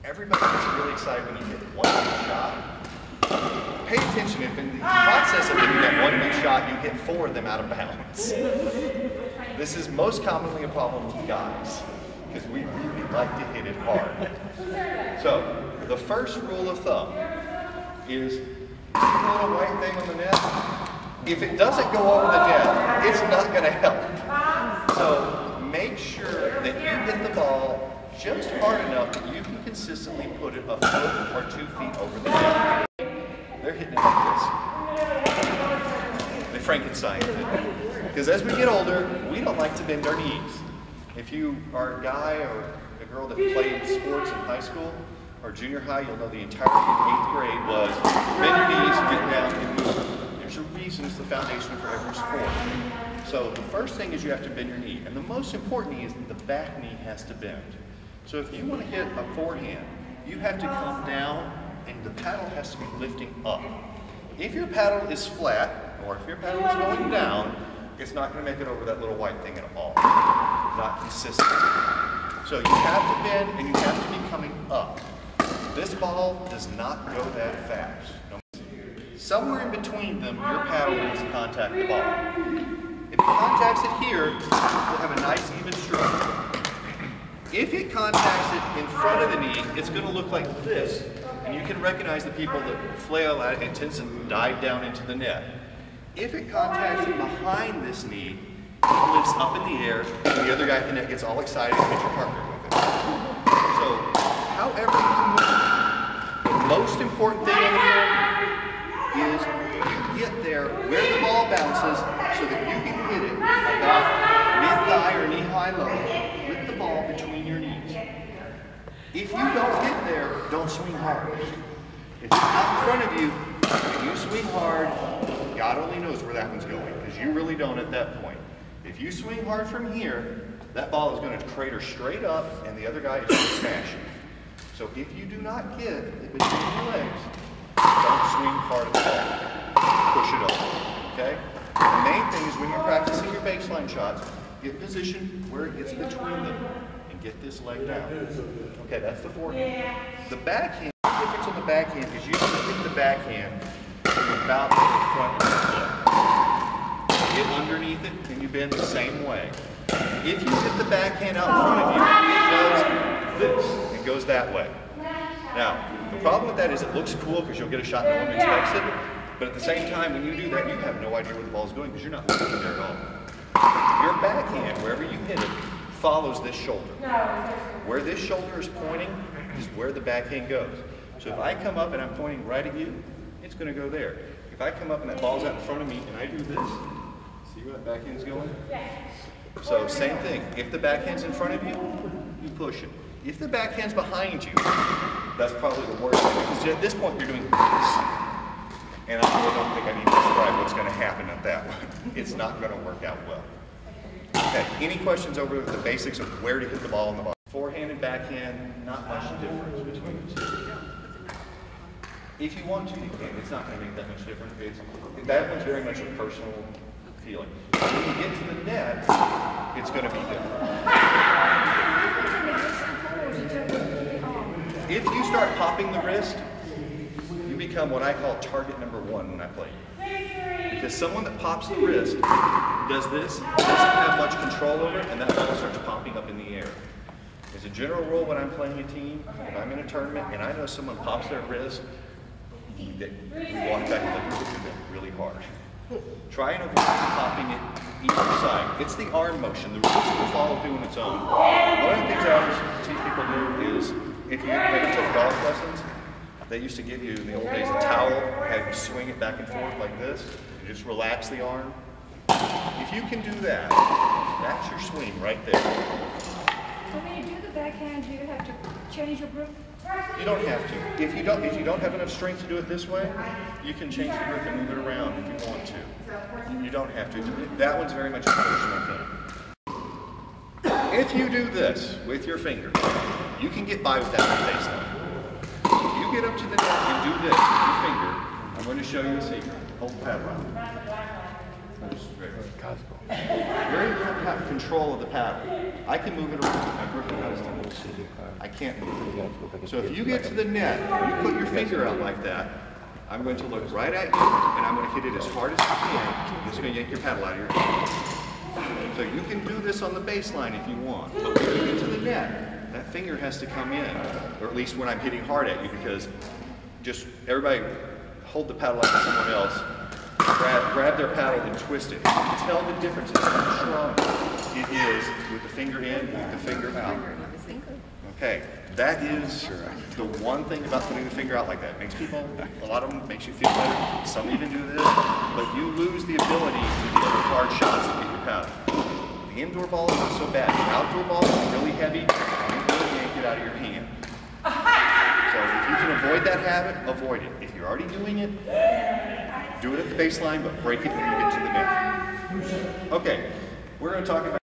Everybody gets really excited when you hit one good shot. Pay attention if in the process of hitting that one good shot, you hit 4 of them out of bounds. This is most commonly a problem with guys, because we really like to hit it hard. So, the first rule of thumb is the little white thing on the net. If it doesn't go over the net, it's not going to help. So, make sure that you hit the ball just hard enough that you can consistently put it a foot or 2 feet over the net. They're hitting it like this. They Frankenstein it. Because as we get older, we don't like to bend our knees. If you are a guy or a girl that played sports in high school or junior high, you'll know the entirety of 8th grade was bend your knees, get down, and move. There's a reason, it's the foundation for every sport. So the first thing is you have to bend your knee. And the most important thing is that the back knee has to bend. So if you want to hit a forehand, you have to come down and the paddle has to be lifting up. If your paddle is flat, or if your paddle is going down, it's not going to make it over that little white thing at all. Not consistent. So you have to bend and you have to be coming up. This ball does not go that fast. Somewhere in between them, your paddle needs to contact the ball. If it contacts it here, you'll have a nice even stroke. If it contacts it in front of the knee, it's going to look like this, and you can recognize the people that flail at it and tends to dive down into the net. If it contacts it behind this knee, it lifts up in the air, and the other guy at the net gets all excited and hits your partner with it. So, however you move, the most important thing on the floor is you get there where the ball bounces so that you can hit it about mid-thigh or knee-high level with the ball between your knees. If you don't get there, don't swing hard. If it's out in front of you, if you swing hard, God only knows where that one's going, because you really don't at that point. If you swing hard from here, that ball is going to crater straight up, and the other guy is going to smash it. So if you do not get it between your legs, don't swing hard at the ball. Push it over, okay? The main thing is when you're practicing your baseline shots, get positioned where it gets between them and get this leg down. Okay, that's the forehand. The backhand, the difference on the backhand is you can hit the backhand from about the front of the foot. Get underneath it and you bend the same way. If you hit the backhand out in front of you, it does this. It goes that way. Now, the problem with that is it looks cool because you'll get a shot no one expects it, but at the same time, when you do that, you have no idea where the ball is going because you're not looking there at all. Your backhand, wherever you hit it, follows this shoulder. Where this shoulder is pointing is where the backhand goes. So if I come up and I'm pointing right at you, it's going to go there. If I come up and that ball's out in front of me and I do this, see where that backhand's going? So same thing. If the backhand's in front of you, you push it. If the backhand's behind you, that's probably the worst thing because at this point you're doing this. And I really don't think I need to describe what's going to happen at that one. It's not going to work out well. Okay, any questions over the basics of where to hit the ball in the ball? Forehand and backhand, not much difference between the two. If you want to, you can. It's not going to make that much difference. That one's very much a personal feeling. When you get to the net, it's going to be different. If you start popping the wrist, you become what I call target number 1 when I play. Because someone that pops the wrist does this, doesn't have much control over it, and that ball starts popping up in the air. As a general rule, when I'm playing a team, if I'm in a tournament and I know someone pops their wrist, we walk back and look at them really hard. Try and avoid popping it either side. It's the arm motion. The wrist will follow through on its own. One of the things I always teach people to do is, if you ever took golf lessons, they used to give you, in the old days, a towel, have you swing it back and forth like this, and just relax the arm. If you can do that, that's your swing right there. So when you do the backhand, do you have to change your grip? You don't have to. If you don't have enough strength to do it this way, you can change the grip and move it around if you want to. You don't have to. That one's very much a personal thing. If you do this with your finger, you can get by with that on the baseline. If you get up to the net and do this with your finger, I'm going to show you a secret. Hold the paddle out. You're going to have control of the paddle. I can move it around. My grip has to I can't move. So if you get to the net, you put your finger out like that, I'm going to look right at you, and I'm going to hit it as hard as I can. I'm just going to yank your paddle out of your hand. So you can do this on the baseline if you want, but when you get to the net, that finger has to come in, or at least when I'm hitting hard at you, because just everybody hold the paddle like someone else, grab their paddle and twist it. You can tell the difference in how strong it is with the finger in, with the finger out. Okay, that is the one thing about putting the finger out like that. It makes people, a lot of them, makes you feel better. Some even do this, but you lose the ability to hit hard shots and get your paddle. The indoor ball is not so bad. The outdoor ball is really heavy. You really yank it out of your hand. So if you can avoid that habit, avoid it. If you're already doing it, do it at the baseline, but break it when you get to the net. Okay, we're going to talk about